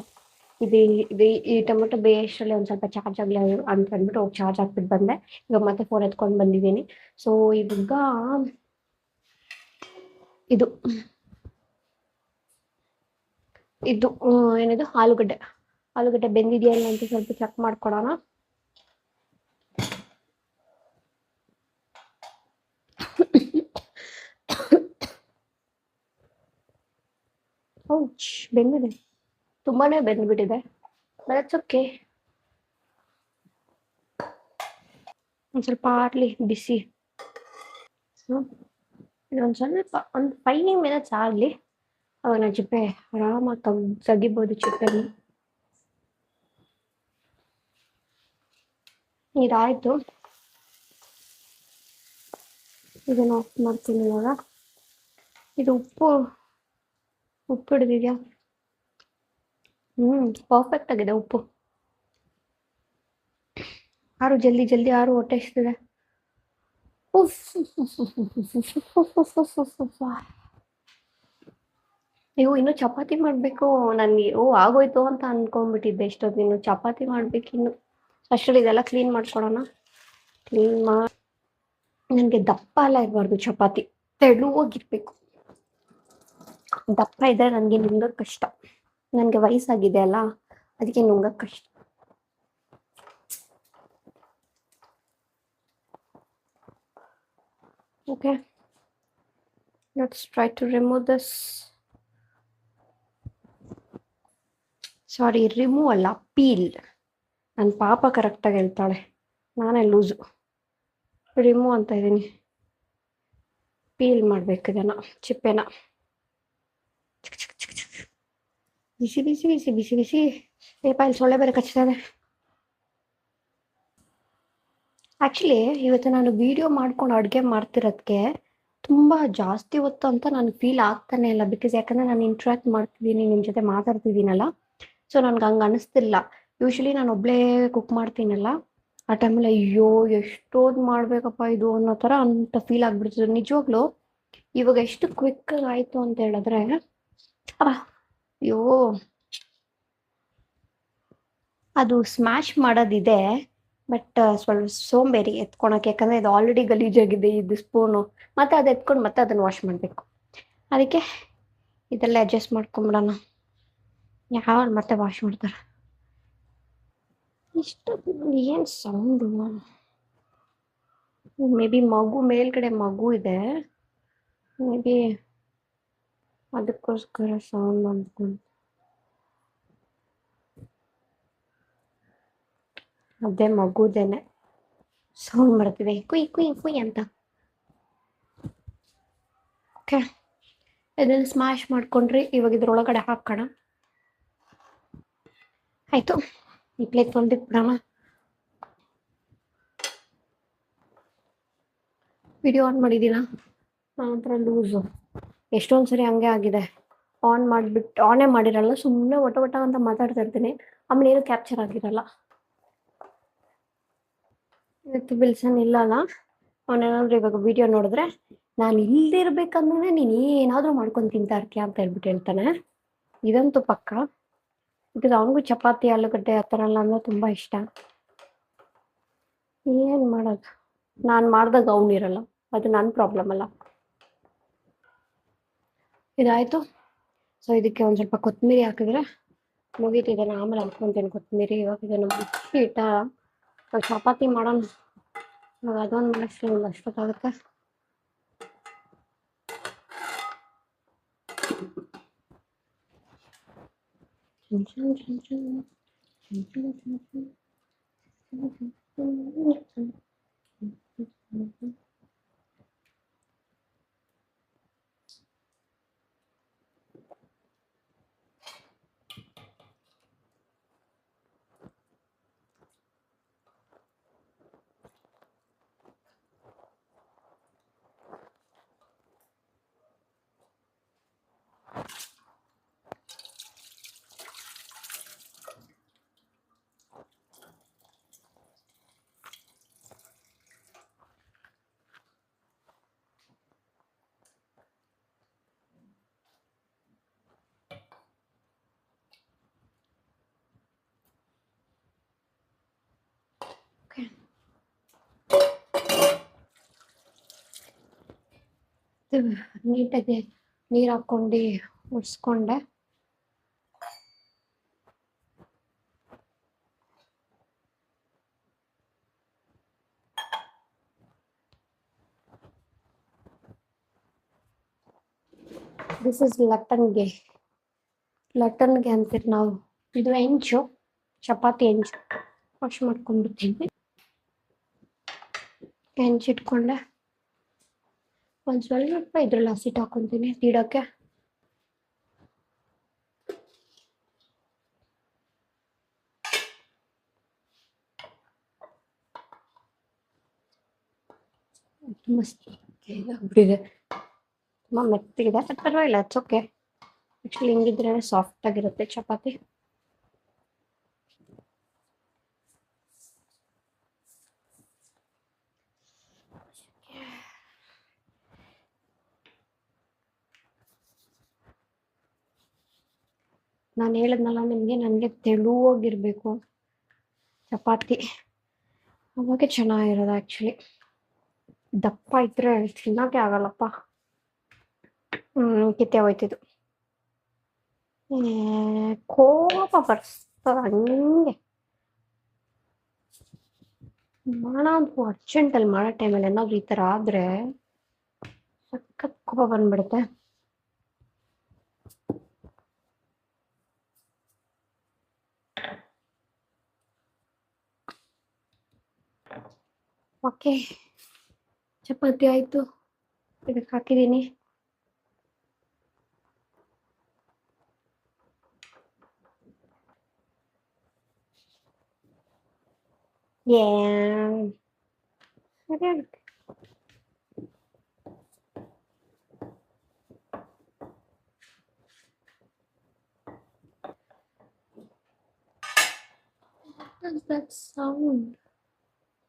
ಈ ಟೊಮೆಟೊ ಬೇಯಷ್ಟರಲ್ಲಿ ಒಂದು ಸ್ವಲ್ಪ ಚಾರ್ಜ್ ಆಗಲಿ ಅಂತ ಅಂದ್ಬಿಟ್ಟು ಹೋಗಿ ಚಾರ್ಜ್ ಹಾಕ್ಬಿಟ್ಟು ಬಂದೆ. ಇವಾಗ ಮತ್ತೆ ಫೋನ್ ಎತ್ಕೊಂಡು ಬಂದಿದ್ದೀನಿ. ಸೊ ಇವಾಗ ಇದು ಏನಿದು ಆಲೂಗಡ್ಡೆ ಬೆಂದಿದೆಯಾ ಇಲ್ಲ ಅಂತ ಸ್ವಲ್ಪ ಚೆಕ್ ಮಾಡ್ಕೊಳೋಣ. ಬೆಂದಿದೆ, ತುಂಬಾನೇ ಬೆಂದ್ಬಿಟ್ಟಿದೆ. ಬಟ್ ಓಕೆ, ಒಂದು ಸ್ವಲ್ಪ ಆರ್ಲಿ ಬಿಸಿ. ಇದೊಂದು ಸ್ವಲ್ಪ ಒಂದು 5 ಮಿನಿಟ್ಸ್ ಆಗಲಿ. ಅವಾಗ ನಾನು ಚಿಪ್ಪೆ ಆರಾಮಾಗಿ ತೆಗಿಬೋದು. ಚಿಪ್ಪೆಲಿ ಇದಾಯಿತು. ಇದನ್ನು ಆಫ್ ಮಾಡ್ತೀನಿ ಇವಾಗ. ಇದು ಉಪ್ಪು ಹಿಡಿದಿದೆಯಾ? ಪರ್ಫೆಕ್ಟ್ ಆಗಿದೆ ಉಪ್ಪು. ಜಲ್ದಿ ಹೊಟ್ಟೆ ಎಷ್ಟಿದೆ. ನೀವು ಇನ್ನೂ ಚಪಾತಿ ಮಾಡಬೇಕು. ನನಗೆ ಆಗೋಯ್ತು ಅಂತ ಅಂದ್ಕೊಂಡ್ಬಿಟ್ಟಿದ್ದೆ ಇಷ್ಟೊತ್ತು. ಇನ್ನು ಚಪಾತಿ ಮಾಡಬೇಕಿನ್ನು. ಅಷ್ಟರಲ್ಲಿ ಇದೆಲ್ಲ ಕ್ಲೀನ್ ಮಾಡ್ಕೊಳೋಣ. ಕ್ಲೀನ್ ಮಾಡಿ, ನನಗೆ ದಪ್ಪ ಎಲ್ಲ ಇರಬಾರ್ದು ಚಪಾತಿ, ತೆಳುವಾಗಿರ್ಬೇಕು. ದಪ್ಪ ಇದ್ದರೆ ನನಗೆ ನುಂಗಕ್ಕೆ ಕಷ್ಟ. ನನಗೆ ವಯಸ್ಸಾಗಿದೆ ಅಲ್ಲ, ಅದಕ್ಕೆ ನುಂಗಕ್ಕೆ ಕಷ್ಟ. Okay, let's try to remove this. Sorry, remove ಅಲ್ಲ, ಪೀಲ್. ನನ್ನ ಪಾಪ ಕರೆಕ್ಟಾಗಿ ಹೇಳ್ತಾಳೆ, ನಾನೇ ಲೂಸು. ರಿಮೂವ್ ಅಂತ ಇದ್ದೀನಿ. ಪೀಲ್ ಮಾಡಬೇಕು ಇದನ್ನು, ಚಿಪ್ಪೆನ. ಬಿಸಿ ಇಲ್ಲಿ ಸೊಳ್ಳೆ ಬೇರೆ ಕಚ್ತದೆ. ಆ್ಯಕ್ಚುಲಿ ಇವತ್ತು ನಾನು ವಿಡಿಯೋ ಮಾಡ್ಕೊಂಡು ಅಡುಗೆ ಮಾಡ್ತಿರೋದಕ್ಕೆ ತುಂಬ ಜಾಸ್ತಿ ಹೊತ್ತು ಅಂತ ನನಗೆ ಫೀಲ್ ಆಗ್ತಾನೆ ಇಲ್ಲ. ಬಿಕಾಸ್ ಯಾಕಂದರೆ ನಾನು ಇಂಟ್ರ್ಯಾಕ್ಟ್ ಮಾಡ್ತಿದ್ದೀನಿ, ನಿಮ್ಮ ಜೊತೆ ಮಾತಾಡ್ತಿದ್ದೀನಲ್ಲ. ಸೊ ನನ್ಗೆ ಹಂಗೆ ಅನಿಸ್ತಿಲ್ಲ. ಯೂಶ್ವಲಿ ನಾನು ಒಬ್ಬಳೇ ಕುಕ್ ಮಾಡ್ತೀನಲ್ಲ, ಆ ಟೈಮಲ್ಲಿ ಅಯ್ಯೋ ಎಷ್ಟೊಂದು ಮಾಡ್ಬೇಕಪ್ಪ ಇದು ಅನ್ನೋ ಥರ ಅಂತ ಫೀಲ್ ಆಗ್ಬಿಡ್ತದೆ ನಿಜವಾಗ್ಲೂ. ಇವಾಗ ಎಷ್ಟು ಕ್ವಿಕ್ ಆಯಿತು ಅಂತ ಹೇಳಿದ್ರೆ ಅಯ್ಯೋ ಅದು ಸ್ಮ್ಯಾಶ್ ಮಾಡೋದಿದೆ, ಬಟ್ ಸ್ವಲ್ಪ ಸೋಂಬೇರಿ ಎತ್ಕೊಳಕ್ಕೆ. ಯಾಕಂದರೆ ಇದು ಆಲ್ರೆಡಿ ಗಲೀಜಾಗಿದೆ ಇದು ಸ್ಪೂನು, ಮತ್ತು ಅದು ಎತ್ಕೊಂಡು ಮತ್ತೆ ಅದನ್ನು ವಾಶ್ ಮಾಡಬೇಕು. ಅದಕ್ಕೆ ಇದೆಲ್ಲ ಅಡ್ಜಸ್ಟ್ ಮಾಡ್ಕೊಂಬಿಡೋಣ. ಯಾರು ಮತ್ತೆ ವಾಶ್ ಮಾಡ್ತಾರೆ? ಇಷ್ಟು ಏನು ಸೌಂಡು? ಮೇ ಬಿ ಮಗು ಮೇಲ್ಗಡೆ ಮಗು ಇದೆ, ಮೇ ಬಿ ಅದಕ್ಕೋಸ್ಕರ ಸೌಂಡ್ ಅಂದ್ಕೊಂಡು. ಅದೇ ಮಗುದೇನೆ ಸೌಂಡ್ ಮಾಡ್ತಿದೆ, ಕುಯ್ ಕುಯ್ ಕುಯ್ ಅಂತ. ಓಕೆ, ಇದನ್ನು ಸ್ಮ್ಯಾಶ್ ಮಾಡ್ಕೊಂಡ್ರಿ. ಇವಾಗ ಇದ್ರೊಳಗಡೆ ಹಾಕೋಣ. ಆಯಿತು, ಈ ಪ್ಲೇಟ್ ತೊಳೆದಿಟ್ಬಿಡೋಣ. ವಿಡಿಯೋ ಆನ್ ಮಾಡಿದ್ದೀನ ನಂತರ ಲೂಸು ಎಷ್ಟೊಂದು ಸರಿ ಹಂಗೆ ಆಗಿದೆ. ಆನ್ ಮಾಡಿಬಿಟ್ಟು ಆನೇ ಮಾಡಿರಲ್ಲ, ಸುಮ್ಮನೆ ಒಟ ಒಟ ಅಂತ ಮಾತಾಡ್ತಾ ಇರ್ತೀನಿ, ಆಮೇಲೆ ಏನು ಕ್ಯಾಪ್ಚರ್ ಆಗಿರಲ್ಲ. ಇವತ್ತು ವಿಲ್ಸನ್ ಇಲ್ಲಲ್ಲ, ಅವನೇನಾದ್ರು ಇವಾಗ ವಿಡಿಯೋ ನೋಡಿದ್ರೆ ನಾನು ಇಲ್ದಿರ್ಬೇಕಂದ್ರೆ ನೀನು ಏನಾದರೂ ಮಾಡ್ಕೊಂಡು ತಿಂತಾ ಇರ್ತೀಯ ಅಂತ ಹೇಳ್ಬಿಟ್ಟು ಹೇಳ್ತಾನೆ. ಇದಂತೂ ಪಕ್ಕ. ಬಿಕಾಸ್ ಅವನಿಗೂ ಚಪಾತಿ ಆಲೂಗಡ್ಡೆ ಆ ಥರ ಎಲ್ಲ ಅಂದರೆ ತುಂಬ ಇಷ್ಟ. ಏನು ಮಾಡೋದು, ನಾನು ಮಾಡಿದಾಗ ಅವನಿರಲ್ಲ, ಅದು ನನ್ನ ಪ್ರಾಬ್ಲಮ್ ಅಲ್ಲ. ಇದಾಯಿತು. ಸೊ ಇದಕ್ಕೆ ಒಂದು ಸ್ವಲ್ಪ ಕೊತ್ತಂಬರಿ ಹಾಕಿದ್ರೆ ಮುಗೀತಿದೆ. ನಾನು ಆಮೇಲೆ ಹಾಕ್ಕೊತೀನಿ ಕೊತ್ತಂಬರಿ. ಇವಾಗ ಇದನ್ನು ಮುಚ್ಚಿಟ್ಟ ಚಪಾತಿ ಮಾಡೋಣ. ಇವಾಗ ಅದೊಂದು ಮಾಡೋಷ್ಟು ಅಷ್ಟೊತ್ತಾಗುತ್ತೆ. ನೀಟಾಗಿ ನೀರು ಹಾಕ್ಕೊಂಡು ಒರೆಸ್ಕೊಂಡೆ. ದಿಸ್ ಇಸ್ ಲಟ್ಟನ್ಗೆ ಅಂತೀರಿ ನಾವು. ಇದು ಹೆಂಚು, ಚಪಾತಿ ಹೆಂಚು. ವಾಶ್ ಮಾಡ್ಕೊಂಡ್ಬಿಡ್ತೀನಿ. ಹೆಂಚಿಟ್ಕೊಂಡೆ. ಒಂದು ಸ್ವಲ್ಪ ಇದ್ರಲ್ಲಿ ಹಸಿಟ್ಟು ಹಾಕೊತೀನಿ ತೀಡೋಕ್ಕೆ. ತುಂಬ ಆಗ್ಬಿಟ್ಟಿದೆ, ತುಂಬ ಮೆತ್ತಗಿದೆ. ಬಟ್ ಪರವಾಗಿಲ್ಲ, ಇಟ್ಸ್ ಓಕೆ. ಆ್ಯಕ್ಚುಲಿ ಹಿಂಗಿದ್ರೆ ಸಾಫ್ಟಾಗಿರುತ್ತೆ ಚಪಾತಿ. ನಾನು ಹೇಳಿದ್ನಲ್ಲ ನಿಮಗೆ, ನನಗೆ ತೆಳುವಾಗಿರಬೇಕು ಚಪಾತಿ, ಅವಾಗೆ ಚೆನ್ನಾಗಿರೋದು. ಆ್ಯಕ್ಚುಲಿ ದಪ್ಪ ಇದ್ರೆ ತಿನ್ನೋಕೆ ಆಗಲ್ಲಪ್ಪ. ಕಿತ್ತೆ ಹೋಯ್ತಿದ್ದು. ಕೋಪ ಬರ್ಸ್ತದ ಹಂಗೆ. ಮಾಡೋದು ಅರ್ಜೆಂಟಲ್ಲಿ ಮಾಡೋ ಟೈಮಲ್ಲಿ ಏನಾದ್ರು ಈ ಥರ ಆದರೆ ಸಖತ್ ಕೋಪ ಬಂದ್ಬಿಡುತ್ತೆ. ಓಕೆ, ಚಪಾತಿ ಆಯಿತು. ಇದಕ್ಕೆ ಹಾಕಿದ್ದೀನಿ. ಸರಿ ಆಗುತ್ತೆ. does that sound?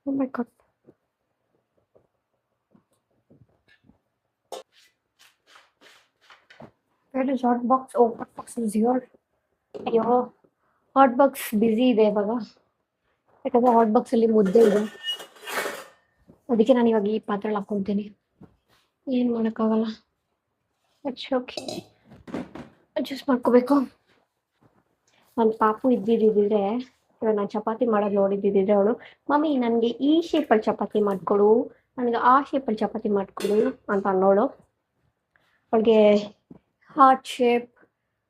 Oh my god. Where is Hotbox? Oh, Hotbox is here. ಅಯ್ಯೋ ಹಾಟ್ಬಾಕ್ಸ್ ಬ್ಯುಸಿ ಇದೆ ಇವಾಗ, ಯಾಕಂದ್ರೆ ಹಾಟ್ಬಾಕ್ಸ್ ಅಲ್ಲಿ ಮುದ್ದೆ ಇದೆ. ಅದಕ್ಕೆ ನಾನು ಇವಾಗ ಈ ಪಾತ್ರೆಯಲ್ಲಿ ಹಾಕ್ಕೊಂತೀನಿ. ಏನು ಮಾಡೋಕ್ಕಾಗಲ್ಲ. ಇಟ್ಸ್ ಓಕೆ, ಅಡ್ಜಸ್ಟ್ ಮಾಡ್ಕೋಬೇಕು. ನನ್ನ ಪಾಪು ಇದ್ದಿದ್ದಿದ್ರೆ ಇವಾಗ ನಾನು ಚಪಾತಿ ಮಾಡೋದು ನೋಡಿದ್ದಿದ್ರೆ ಅವಳು, ಮಮ್ಮಿ ನನಗೆ ಈ ಶೇಪಲ್ಲಿ ಚಪಾತಿ ಮಾಡಿಕೊಡು, ನನಗೆ ಆ ಶೇಪಲ್ಲಿ ಚಪಾತಿ ಮಾಡಿಕೊಡು ಅಂತ ಅನ್ನೋಳು. ಅವಳಿಗೆ heart shape,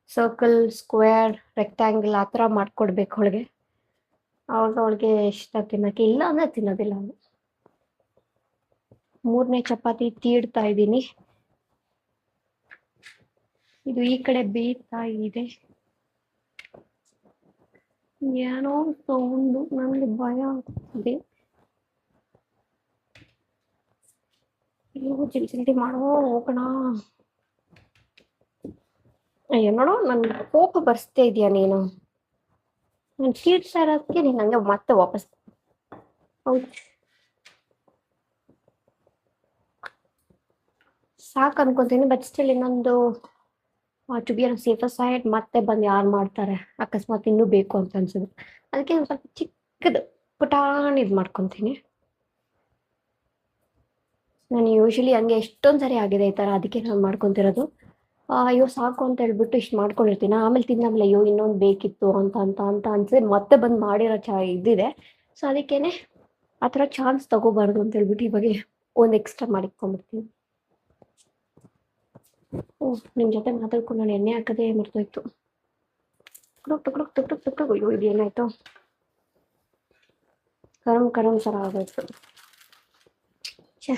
circle, square, rectangle ಆ ಥರ ಮಾಡಿಕೊಡ್ಬೇಕು ಅವಳಿಗೆ. ಅವಾಗ ಅವಳಿಗೆ ಇಷ್ಟ ತಿನ್ನೋಕ್ಕೆ, ಇಲ್ಲ ಅಂದರೆ ತಿನ್ನೋದಿಲ್ಲ ಅವಳು. 3ನೇ ಚಪಾತಿ ತೀಡ್ತಾ ಇದ್ದೀನಿ. ಇದು ಈ ಕಡೆ ಬೇಯ್ತಾ ಇದೆ. ಏನೋ ಸೌಂಡು, ನನಗೆ ಭಯ ಆಗ್ತಿದೆ. ಅಯ್ಯೋ ಜಲ್ದಿ ಮಾಡೋ ಹೋಗೋಣ. ಅಯ್ಯೋ ನೋಡು, ನನ್ಗೆ ಕೋಪ ಬರ್ಸ್ತಾ ಇದೆಯಾ ನೀನು? ನಾನು ತೀಡ್ತಾ ಇರೋದಕ್ಕೆ ನೀನು ಹಂಗೆ ಮತ್ತೆ ವಾಪಸ್. ಹೌದು ಸಾಕು ಅನ್ಕೊಂತೀನಿ, ಬಟ್ ಸ್ಟಿಲ್ ಇನ್ನೊಂದು to be on safer side ಮತ್ತೆ ಬಂದು ಯಾರು ಮಾಡ್ತಾರೆ ಅಕಸ್ಮಾತ್ ಇನ್ನೂ ಬೇಕು ಅಂತ ಅನ್ಸಿದ್ರು. ಅದಕ್ಕೆ ಒಂದು ಸ್ವಲ್ಪ ಚಿಕ್ಕದು ಪುಟಾಣಿ ಇದು ಮಾಡ್ಕೊತೀನಿ. ನಾನು ಯೂಶಲಿ ಹಂಗೆ ಎಷ್ಟೊಂದು ಸರಿ ಆಗಿದೆ ಈ ಥರ, ಅದಕ್ಕೆ ನಾನು ಮಾಡ್ಕೊತಿರೋದು. ಅಯ್ಯೋ ಸಾಕು ಅಂತ ಹೇಳ್ಬಿಟ್ಟು ಇಷ್ಟು ಮಾಡ್ಕೊಂಡಿರ್ತೀನಿ, ಆಮೇಲೆ ತಿಂದಾದ್ಮೇಲೆ ಅಯ್ಯೋ ಇನ್ನೊಂದು ಬೇಕಿತ್ತು ಅಂತ ಅಂತ ಅಂತ ಅನ್ಸಿದ್ರೆ ಮತ್ತೆ ಬಂದು ಮಾಡಿರೋ ಇದಿದೆ. ಸೊ ಅದಕ್ಕೇನೆ ಆ ಥರ ಚಾನ್ಸ್ ತಗೋಬಾರ್ದು ಅಂತ ಹೇಳ್ಬಿಟ್ಟು ಇವಾಗ ಒಂದು ಎಕ್ಸ್ಟ್ರಾ ಮಾಡಿಟ್ಕೊಂಡ್ಬಿಡ್ತೀನಿ. ನಿಮ್ಮ ಜೊತೆ ಮಾತಾಡ್ಕೊಂಡು ನಾನು ಎಣ್ಣೆ ಹಾಕೋದೇ ಮರ್ತೋಯ್ತು. ಟುಕ್ ಅಯ್ಯೋ ಇದು ಏನಾಯ್ತು, ಕರಂ ಸರ ಆಗೋಯ್ತು. ಛೇ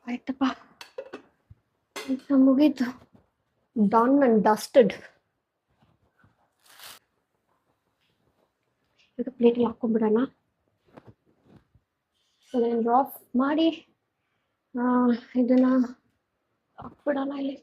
ಆಯ್ತಪ್ಪ, ಮುಗೀತು. Done and dusted. ಈಗ ಪ್ಲೇಟಿಗೆ ಹಾಕೊಂಡ್ಬಿಡೋಣ. ಅದನ್ನು ಆಫ್ ಮಾಡಿ ಇದನ್ನ ಹಾಕ್ಬಿಡೋಣ ಇಲ್ಲಿ.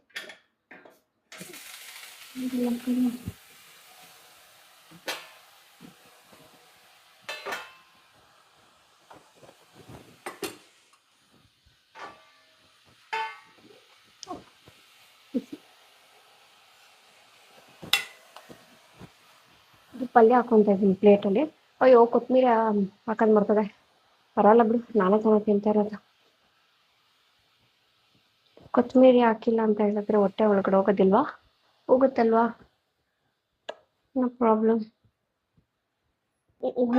ಪಲ್ಯ ಹಾಕೊತಾ ಇದ್ದೀನಿ ಪ್ಲೇಟಲ್ಲಿ. ಅಯ್ಯೋ ಕೊತ್ತಂಬರಿ ಹಾಕೋದು ಬರ್ತದೆ, ಪರವಾಗಿಲ್ಲ ಬಿಡು, ನಾನೇ ಚೆನ್ನಾಗಿ ತಿಂತಾ ಇರೋದು. ಕೊತ್ತಂಬರಿ ಹಾಕಿಲ್ಲ ಅಂತ ಹೇಳಿದ್ರೆ ಹೊಟ್ಟೆ ಒಳಗಡೆ ಹೋಗೋದಿಲ್ವಾ? ಹೋಗುತ್ತಲ್ವಾ, ನೋ ಪ್ರಾಬ್ಲಮ್.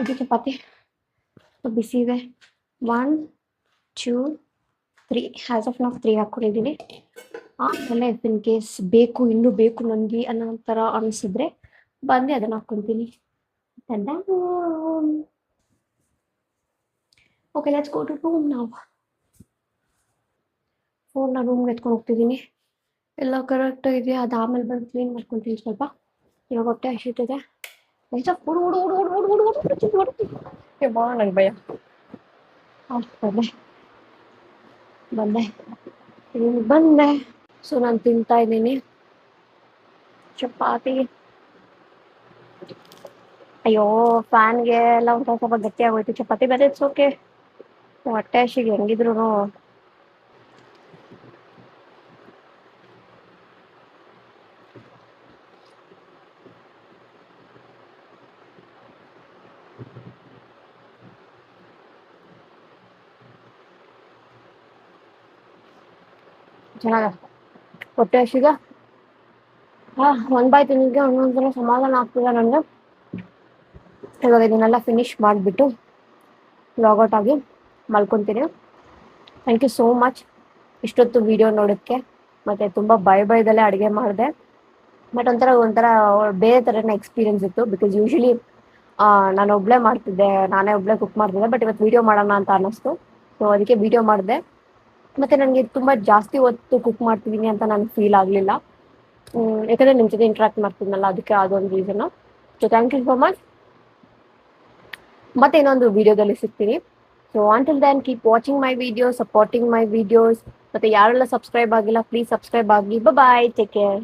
ಇದು ಚಪಾತಿ ಬಿಸಿ ಇದೆ. 1 2 3 ಹ್ಯಾಸ್ ಆಫ್ ನಾವು 3 ಹಾಕ್ಕೊಂಡಿದ್ದೀನಿ. ಆಮೇಲೆ ಇಫ್ ಇನ್ ಕೇಸ್ ಇನ್ನೂ ಬೇಕು ನನಗೆ ಅನ್ನೋ ಥರ ಅನಿಸಿದ್ರೆ ಬಂದು ಅದನ್ನು ಹಾಕ್ಕೊತೀನಿ. Okay, let's go to room ನಾವು. ಫೋನ್ನ ರೂಮ್ಗೆ ಎತ್ಕೊಂಡು ಹೋಗ್ತಿದ್ದೀನಿ. ಎಲ್ಲ ಕರೆಕ್ಟಾಗಿದೆ, ಅದು ಆಮೇಲೆ ಬಂದು ಕ್ಲೀನ್ ಮಾಡ್ಕೊತೀನಿ ಸ್ವಲ್ಪ. ಇವಾಗ ಹೊಟ್ಟೆ ಹಸಿತಿದೆ. ನಂಗೆ ಭಯ. ಬಂದೆ. ಸೊ ನಾನು ತಿಂತಾ ಇದ್ದೀನಿ ಚಪಾತಿ. ಅಯ್ಯೋ ಫ್ಯಾನ್ಗೆ ಎಲ್ಲ ಒಂಥರ ಸ್ವಲ್ಪ ಗಟ್ಟಿ ಆಗೋಯ್ತು ಚಪಾತಿ, ಬೇರೆ ಇಟ್ಸ್ ಓಕೆ. ಹೊಟ್ಟೆ ಹಸಿಗೆ ಹೆಂಗಿದ್ರು ಚೆನ್ನಾಗ ಹೊಟ್ಟೆ ಹಸಿಗ ಒಂದ್ ಬಾಯ್ ತಿನ್ನಿಗೆ ಒಂದೊಂದ್ಸಲ ಸಮಾಧಾನ ಆಗ್ತಿದೆ ನನಗೆ. ಇವಾಗ ಇದನ್ನೆಲ್ಲ ಫಿನಿಶ್ ಮಾಡಿಬಿಟ್ಟು ಲಾಗೌಟ್ ಆಗಿ ಮಲ್ಕೊತೀನಿ. ಥ್ಯಾಂಕ್ ಯು ಸೋ ಮಚ್ ಇಷ್ಟೊತ್ತು ವಿಡಿಯೋ ನೋಡೋಕ್ಕೆ. ಮತ್ತು ತುಂಬ ಭಯದಲ್ಲೇ ಅಡುಗೆ ಮಾಡಿದೆ, ಬಟ್ ಒಂಥರ ಬೇರೆ ಥರನೇ ಎಕ್ಸ್ಪೀರಿಯನ್ಸ್ ಇತ್ತು. ಬಿಕಾಸ್ ಯೂಶಲಿ ನಾನು ಒಬ್ಬಳೇ ಮಾಡ್ತಿದ್ದೆ, ನಾನೇ ಒಬ್ಬಳೇ ಕುಕ್ ಮಾಡ್ತಿದ್ದೆ. ಬಟ್ ಇವತ್ತು ವೀಡಿಯೋ ಮಾಡೋಣ ಅಂತ ಅನ್ನಿಸ್ತು, ಸೊ ಅದಕ್ಕೆ ವೀಡಿಯೋ ಮಾಡಿದೆ. ಮತ್ತು ನನಗೆ ತುಂಬ ಜಾಸ್ತಿ ಹೊತ್ತು ಕುಕ್ ಮಾಡ್ತಿದ್ದೀನಿ ಅಂತ ನನಗೆ ಫೀಲ್ ಆಗಲಿಲ್ಲ, ಯಾಕಂದರೆ ನಿಮ್ಮ ಜೊತೆ ಇಂಟ್ರಾಕ್ಟ್ ಮಾಡ್ತಿದ್ನಲ್ಲ, ಅದಕ್ಕೆ ಅದೊಂದು reason. So thank you so much. ಮತ್ತೆ ಇನ್ನೊಂದು ವಿಡಿಯೋದಲ್ಲಿ ಸಿಗ್ತೀನಿ. So until then keep watching my videos, supporting my videos. ಮತ್ತು ಯಾರೆಲ್ಲ ಸಬ್ಸ್ಕ್ರೈಬ್ ಆಗಿಲ್ಲ ಪ್ಲೀಸ್ ಸಬ್ಸ್ಕ್ರೈಬ್ ಆಗಿ. Bye, take care.